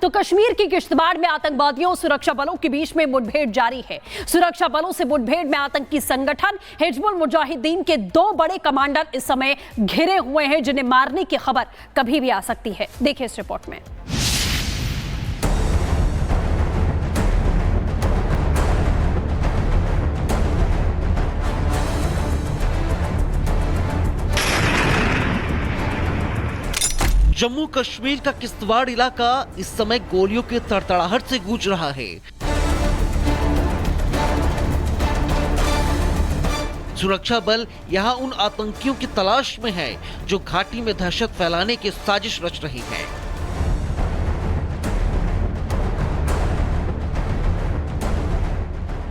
तो कश्मीर की किश्तवाड़ में आतंकवादियों और सुरक्षा बलों के बीच में मुठभेड़ जारी है। सुरक्षा बलों से मुठभेड़ में आतंकी संगठन हिजबुल मुजाहिदीन के 2 बड़े कमांडर इस समय घिरे हुए हैं, जिन्हें मारने की खबर कभी भी आ सकती है। देखिए इस रिपोर्ट में। जम्मू कश्मीर का किश्तवाड़ इलाका इस समय गोलियों के तड़तड़ाहट से गूंज रहा है। सुरक्षा बल यहां उन आतंकियों की तलाश में है जो घाटी में दहशत फैलाने की साजिश रच रही है।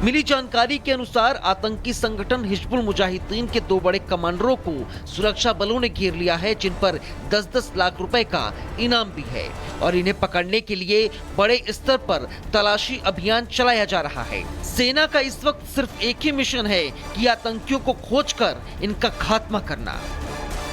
मिली जानकारी के अनुसार आतंकी संगठन हिजबुल मुजाहिदीन के 2 बड़े कमांडरों को सुरक्षा बलों ने घेर लिया है, जिन पर 10-10 लाख रुपए का इनाम भी है और इन्हें पकड़ने के लिए बड़े स्तर पर तलाशी अभियान चलाया जा रहा है। सेना का इस वक्त सिर्फ एक ही मिशन है कि आतंकियों को खोजकर इनका खात्मा करना।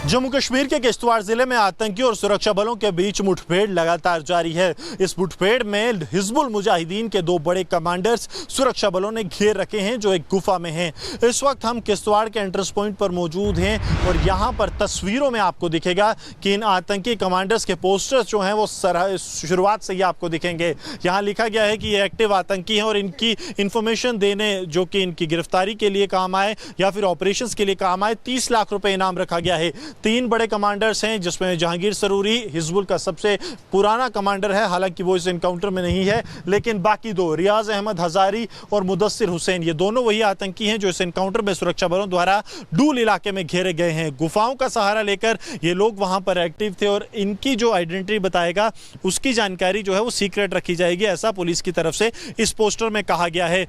जम्मू कश्मीर के किश्तवाड़ जिले में आतंकियों और सुरक्षा बलों के बीच मुठभेड़ लगातार जारी है। इस मुठभेड़ में हिजबुल मुजाहिदीन के 2 बड़े कमांडर्स सुरक्षा बलों ने घेर रखे हैं, जो एक गुफा में हैं। इस वक्त हम किश्तवाड़ के एंट्रेंस पॉइंट पर मौजूद हैं और यहाँ पर तस्वीरों में आपको दिखेगा कि इन आतंकी कमांडर्स के पोस्टर्स जो हैं वो शुरुआत से ही आपको दिखेंगे। यहाँ लिखा गया है कि ये एक्टिव आतंकी हैं और इनकी इंफॉर्मेशन देने, जो कि इनकी गिरफ्तारी के लिए काम आए या फिर ऑपरेशन के लिए काम आए, 30 लाख रुपए इनाम रखा गया है। 3 बड़े कमांडर्स हैं, जिसमें जहांगीर सरूरी हिजबुल का सबसे पुराना कमांडर है, हालांकि वो इस एनकाउंटर में नहीं है, लेकिन बाकी 2 रियाज अहमद हजारी और मुदस्सिर हुसैन, ये दोनों वही आतंकी हैं जो इस एनकाउंटर में सुरक्षा बलों द्वारा डूल इलाके में घेरे गए हैं। गुफाओं का सहारा लेकर ये लोग वहां पर एक्टिव थे और इनकी जो आइडेंटिटी बताएगा उसकी जानकारी जो है वो सीक्रेट रखी जाएगी, ऐसा पुलिस की तरफ से इस पोस्टर में कहा गया है।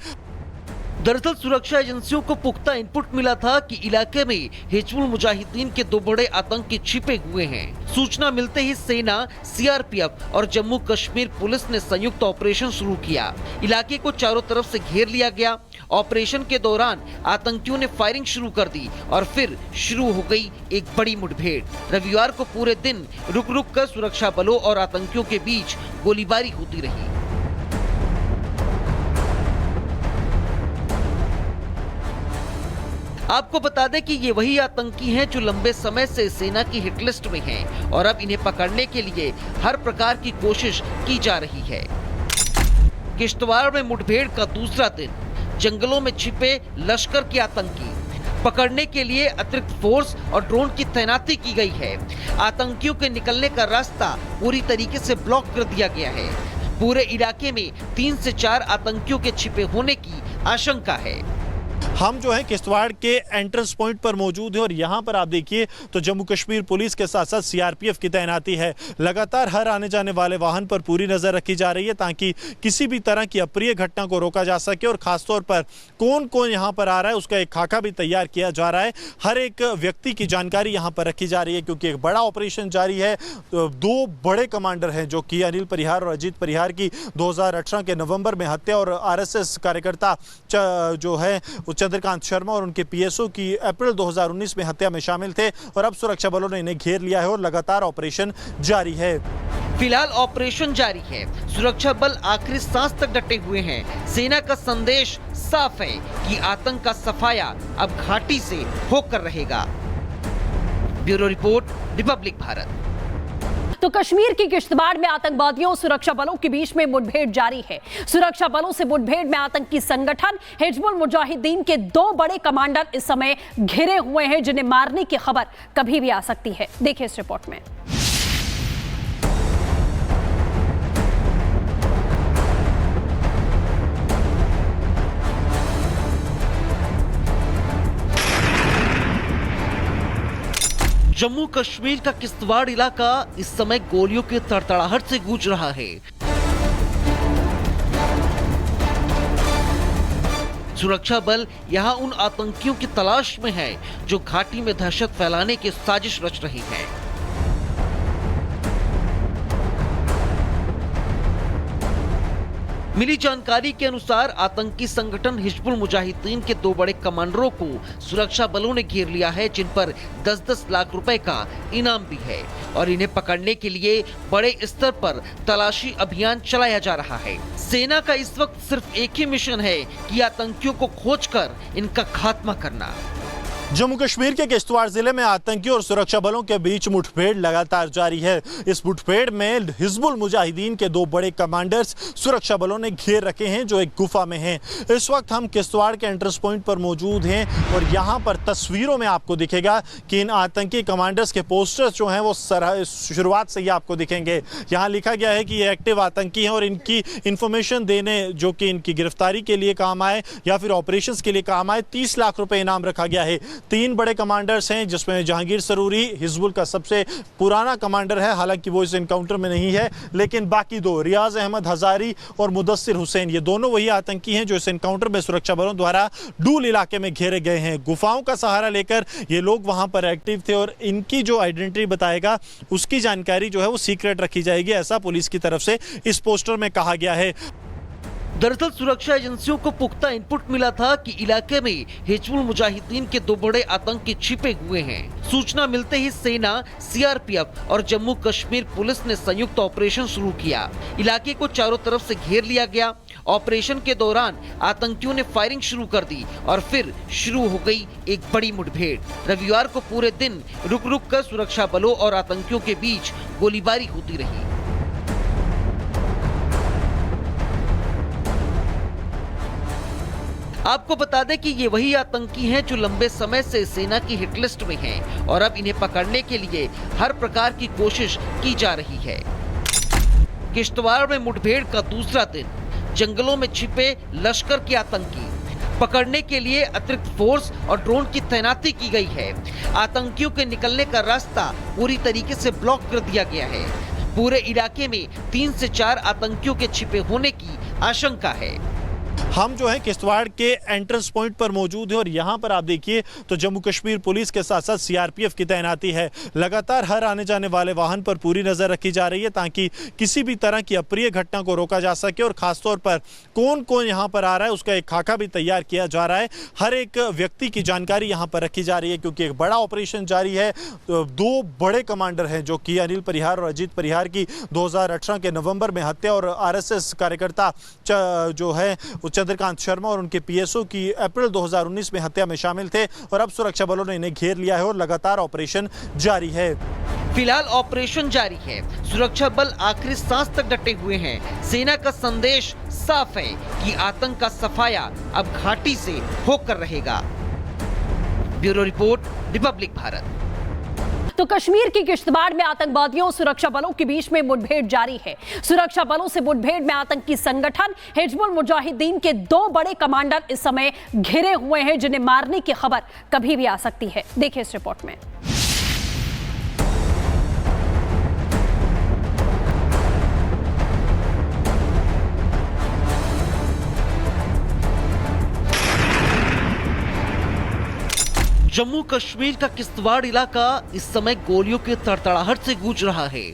दरअसल सुरक्षा एजेंसियों को पुख्ता इनपुट मिला था कि इलाके में हिजबुल मुजाहिदीन के 2 बड़े आतंकी छिपे हुए हैं। सूचना मिलते ही सेना, सीआरपीएफ और जम्मू कश्मीर पुलिस ने संयुक्त ऑपरेशन शुरू किया। इलाके को चारों तरफ से घेर लिया गया। ऑपरेशन के दौरान आतंकियों ने फायरिंग शुरू कर दी और फिर शुरू हो गई एक बड़ी मुठभेड़। रविवार को पूरे दिन रुक रुक कर सुरक्षा बलों और आतंकियों के बीच गोलीबारी होती रही। आपको बता दें कि ये वही आतंकी हैं जो लंबे समय से सेना की हिट लिस्ट में हैं और अब इन्हें पकड़ने के लिए हर प्रकार की कोशिश की जा रही है। किश्तवाड़ में मुठभेड़ का दूसरा दिन, जंगलों में छिपे लश्कर के आतंकी, पकड़ने के लिए अतिरिक्त फोर्स और ड्रोन की तैनाती की गई है। आतंकियों के निकलने का रास्ता पूरी तरीके से ब्लॉक कर दिया गया है। पूरे इलाके में 3 से 4 आतंकियों के छिपे होने की आशंका है। हम जो है किश्तवाड़ के एंट्रेंस पॉइंट पर मौजूद है और यहाँ पर आप देखिए तो जम्मू कश्मीर पुलिस के साथ साथ सीआरपीएफ की तैनाती है। लगातार हर आने जाने वाले वाहन पर पूरी नज़र रखी जा रही है ताकि किसी भी तरह की अप्रिय घटना को रोका जा सके और खासतौर पर कौन कौन यहाँ पर आ रहा है उसका एक खाका भी तैयार किया जा रहा है। हर एक व्यक्ति की जानकारी यहाँ पर रखी जा रही है क्योंकि एक बड़ा ऑपरेशन जारी है। 2 बड़े कमांडर हैं जो कि अनिल परिहार और अजीत परिहार की 2018 के नवंबर में हत्या और आरएसएस कार्यकर्ता जो है चंद्रकांत शर्मा और उनके पीएसओ की अप्रैल 2019 में हत्या में शामिल थे और अब सुरक्षा बलों ने इन्हें घेर लिया है और लगातार ऑपरेशन जारी है। फिलहाल ऑपरेशन जारी है। सुरक्षा बल आखिरी सांस तक डटे हुए हैं। सेना का संदेश साफ है कि आतंक का सफाया अब घाटी से होकर रहेगा। Bureau report, Republic Bharat. तो कश्मीर की किश्तवाड़ में आतंकवादियों और सुरक्षा बलों के बीच में मुठभेड़ जारी है। सुरक्षा बलों से मुठभेड़ में आतंकी संगठन हिजबुल मुजाहिदीन के 2 बड़े कमांडर इस समय घिरे हुए हैं, जिन्हें मारने की खबर कभी भी आ सकती है। देखिए इस रिपोर्ट में। जम्मू कश्मीर का किश्तवाड़ इलाका इस समय गोलियों के तड़तड़ाहट से गूंज रहा है। सुरक्षा बल यहां उन आतंकियों की तलाश में है जो घाटी में दहशत फैलाने की साजिश रच रही है। मिली जानकारी के अनुसार आतंकी संगठन हिजबुल मुजाहिदीन के दो बड़े कमांडरों को सुरक्षा बलों ने घेर लिया है, जिन पर 10-10 लाख रुपए का इनाम भी है और इन्हें पकड़ने के लिए बड़े स्तर पर तलाशी अभियान चलाया जा रहा है। सेना का इस वक्त सिर्फ एक ही मिशन है कि आतंकियों को खोजकर इनका खात्मा करना। जम्मू कश्मीर के किश्तवाड़ जिले में आतंकियों और सुरक्षा बलों के बीच मुठभेड़ लगातार जारी है। इस मुठभेड़ में हिजबुल मुजाहिदीन के दो बड़े कमांडर्स सुरक्षा बलों ने घेर रखे हैं, जो एक गुफा में हैं। इस वक्त हम किश्तवाड़ के एंट्रेंस पॉइंट पर मौजूद हैं और यहाँ पर तस्वीरों में आपको दिखेगा कि इन आतंकी कमांडर्स के पोस्टर्स जो हैं वो शुरुआत से ही आपको दिखेंगे। यहाँ लिखा गया है कि ये एक्टिव आतंकी हैं और इनकी इंफॉर्मेशन देने जो कि इनकी गिरफ्तारी के लिए काम आए या फिर ऑपरेशंस के लिए काम आए, 30 लाख रुपए इनाम रखा गया है। 3 बड़े कमांडर्स हैं, जिसमें जहांगीर सरूरी हिजबुल का सबसे पुराना कमांडर है, हालांकि वो इस एनकाउंटर में नहीं है, लेकिन बाकी 2 रियाज अहमद हजारी और मुदस्सिर हुसैन, ये दोनों वही आतंकी हैं जो इस एनकाउंटर में सुरक्षा बलों द्वारा डूल इलाके में घेरे गए हैं। गुफाओं का सहारा लेकर ये लोग वहां पर एक्टिव थे और इनकी जो आइडेंटिटी बताएगा उसकी जानकारी जो है वो सीक्रेट रखी जाएगी, ऐसा पुलिस की तरफ से इस पोस्टर में कहा गया है। दरअसल सुरक्षा एजेंसियों को पुख्ता इनपुट मिला था कि इलाके में हिजबुल मुजाहिदीन के 2 बड़े आतंकी छिपे हुए हैं। सूचना मिलते ही सेना, सीआरपीएफ और जम्मू कश्मीर पुलिस ने संयुक्त ऑपरेशन शुरू किया। इलाके को चारों तरफ से घेर लिया गया। ऑपरेशन के दौरान आतंकियों ने फायरिंग शुरू कर दी और फिर शुरू हो गई एक बड़ी मुठभेड़। रविवार को पूरे दिन रुक रुक कर सुरक्षा बलों और आतंकियों के बीच गोलीबारी होती रही। आपको बता दें कि ये वही आतंकी हैं जो लंबे समय से सेना की हिट लिस्ट में हैं और अब इन्हें पकड़ने के लिए हर प्रकार की कोशिश की जा रही है। किश्तवाड़ में मुठभेड़ का दूसरा दिन, जंगलों में छिपे लश्कर के आतंकी, पकड़ने के लिए अतिरिक्त फोर्स और ड्रोन की तैनाती की गई है। आतंकियों के निकलने का रास्ता पूरी तरीके से ब्लॉक कर दिया गया है। पूरे इलाके में 3 से 4 आतंकियों के छिपे होने की आशंका है। हम जो है किश्तवाड़ के एंट्रेंस पॉइंट पर मौजूद है और यहाँ पर आप देखिए तो जम्मू कश्मीर पुलिस के साथ साथ सीआरपीएफ की तैनाती है। लगातार हर आने जाने वाले वाहन पर पूरी नजर रखी जा रही है ताकि किसी भी तरह की अप्रिय घटना को रोका जा सके और खासतौर पर कौन कौन यहाँ पर आ रहा है उसका एक खाका भी तैयार किया जा रहा है। हर एक व्यक्ति की जानकारी यहाँ पर रखी जा रही है क्योंकि एक बड़ा ऑपरेशन जारी है। 2 बड़े कमांडर हैं जो कि अनिल परिहार और अजीत परिहार की 2018 के नवंबर में हत्या और आरएसएस कार्यकर्ता जो है चंद्रकांत शर्मा और उनके पीएसओ की अप्रैल 2019 में हत्या में शामिल थे और अब सुरक्षा बलों ने इन्हें घेर लिया है और लगातार ऑपरेशन जारी है। फिलहाल ऑपरेशन जारी है। सुरक्षा बल आखिरी सांस तक डटे हुए हैं। सेना का संदेश साफ है कि आतंक का सफाया अब घाटी से होकर रहेगा। Bureau report, Republic Bharat. तो कश्मीर की किश्तवाड़ में आतंकवादियों और सुरक्षा बलों के बीच में मुठभेड़ जारी है। सुरक्षा बलों से मुठभेड़ में आतंकी संगठन हिजबुल मुजाहिदीन के 2 बड़े कमांडर इस समय घिरे हुए हैं, जिन्हें मारने की खबर कभी भी आ सकती है। देखिए इस रिपोर्ट में। जम्मू कश्मीर का किश्तवाड़ इलाका इस समय गोलियों के तड़तड़ाहट से गूंज रहा है।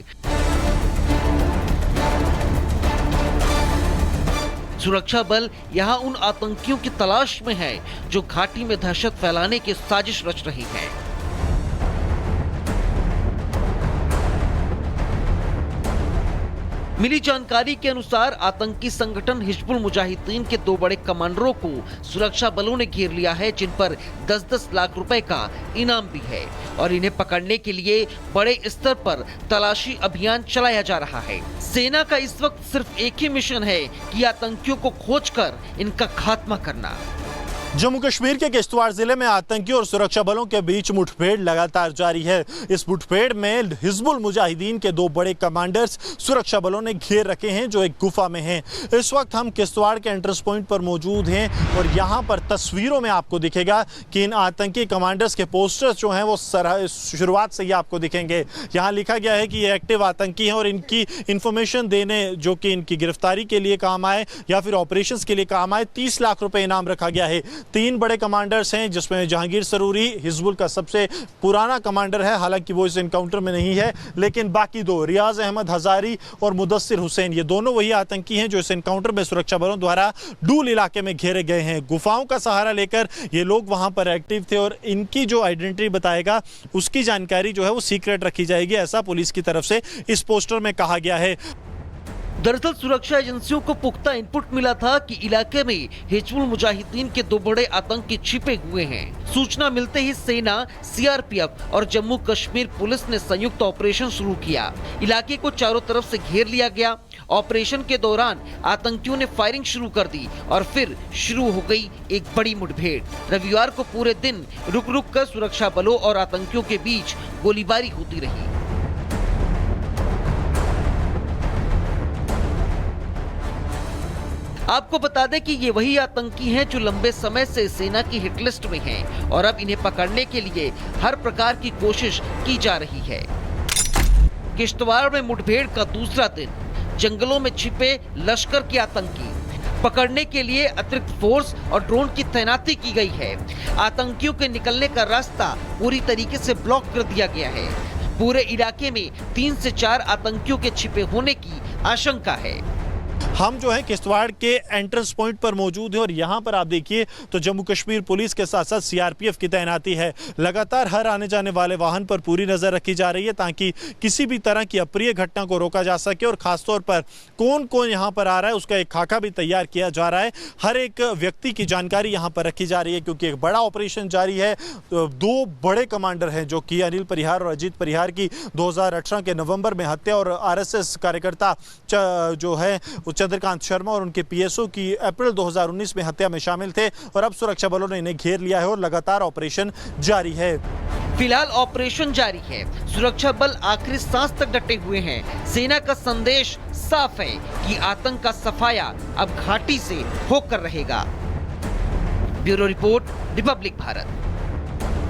सुरक्षा बल यहां उन आतंकियों की तलाश में है जो घाटी में दहशत फैलाने की साजिश रच रहे हैं। मिली जानकारी के अनुसार आतंकी संगठन हिजबुल मुजाहिदीन के 2 बड़े कमांडरों को सुरक्षा बलों ने घेर लिया है, जिन पर 10-10 लाख रुपए का इनाम भी है और इन्हें पकड़ने के लिए बड़े स्तर पर तलाशी अभियान चलाया जा रहा है। सेना का इस वक्त सिर्फ एक ही मिशन है कि आतंकियों को खोजकर इनका खात्मा करना। जम्मू कश्मीर के किश्तवाड़ जिले में आतंकियों और सुरक्षा बलों के बीच मुठभेड़ लगातार जारी है। इस मुठभेड़ में हिजबुल मुजाहिदीन के 2 बड़े कमांडर्स सुरक्षा बलों ने घेर रखे हैं, जो एक गुफा में हैं। इस वक्त हम किश्तवाड़ के एंट्रेंस पॉइंट पर मौजूद हैं और यहाँ पर तस्वीरों में आपको दिखेगा कि इन आतंकी कमांडर्स के पोस्टर्स जो हैं वो शुरुआत से ही आपको दिखेंगे। यहाँ लिखा गया है कि ये एक्टिव आतंकी हैं और इनकी इंफॉर्मेशन देने जो कि इनकी गिरफ्तारी के लिए काम आए या फिर ऑपरेशंस के लिए काम आए, 30 लाख रुपए इनाम रखा गया है। तीन बड़े कमांडर्स हैं, जिसमें जहांगीर सरूरी हिजबुल का सबसे पुराना कमांडर है, हालांकि वो इस एनकाउंटर में नहीं है, लेकिन बाकी दो रियाज अहमद हजारी और मुदस्सिर हुसैन, ये दोनों वही आतंकी हैं जो इस एनकाउंटर में सुरक्षा बलों द्वारा डूल इलाके में घेरे गए हैं। गुफाओं का सहारा लेकर ये लोग वहां पर एक्टिव थे और इनकी जो आइडेंटिटी बताएगा उसकी जानकारी जो है वो सीक्रेट रखी जाएगी, ऐसा पुलिस की तरफ से इस पोस्टर में कहा गया है। दरअसल सुरक्षा एजेंसियों को पुख्ता इनपुट मिला था कि इलाके में हिजबुल मुजाहिदीन के दो बड़े आतंकी छिपे हुए हैं। सूचना मिलते ही सेना, सीआरपीएफ और जम्मू कश्मीर पुलिस ने संयुक्त ऑपरेशन शुरू किया। इलाके को चारों तरफ से घेर लिया गया। ऑपरेशन के दौरान आतंकियों ने फायरिंग शुरू कर दी और फिर शुरू हो गई एक बड़ी मुठभेड़। रविवार को पूरे दिन रुक रुक कर सुरक्षा बलों और आतंकियों के बीच गोलीबारी होती रही। आपको बता दें कि ये वही आतंकी हैं जो लंबे समय से सेना की हिट लिस्ट में हैं और अब इन्हें पकड़ने के लिए हर प्रकार की कोशिश की जा रही है। किश्तवाड़ में मुठभेड़ का दूसरा दिन, जंगलों में छिपे लश्कर के आतंकी पकड़ने के लिए अतिरिक्त फोर्स और ड्रोन की तैनाती की गई है। आतंकियों के निकलने का रास्ता पूरी तरीके से ब्लॉक कर दिया गया है। पूरे इलाके में 3 से 4 आतंकियों के छिपे होने की आशंका है। हम जो है किश्तवाड़ के एंट्रेंस पॉइंट पर मौजूद है और यहाँ पर आप देखिए तो जम्मू कश्मीर पुलिस के साथ साथ सीआरपीएफ की तैनाती है। लगातार हर आने जाने वाले वाहन पर पूरी नजर रखी जा रही है ताकि किसी भी तरह की अप्रिय घटना को रोका जा सके और खासतौर पर कौन कौन यहाँ पर आ रहा है उसका एक खाका भी तैयार किया जा रहा है। हर एक व्यक्ति की जानकारी यहाँ पर रखी जा रही है क्योंकि एक बड़ा ऑपरेशन जारी है। दो बड़े कमांडर हैं जो कि अनिल परिहार और अजीत परिहार की 2018 के नवंबर में हत्या और आरएसएस कार्यकर्ता जो है चंद्रकांत शर्मा और उनके पीएसओ की अप्रैल 2019 में हत्या में शामिल थे और अब सुरक्षा बलों ने इन्हें घेर लिया है और लगातार ऑपरेशन जारी है। फिलहाल ऑपरेशन जारी है। सुरक्षा बल आखिरी सांस तक डटे हुए हैं। सेना का संदेश साफ है कि आतंक का सफाया अब घाटी से होकर रहेगा। Bureau report, Republic Bharat.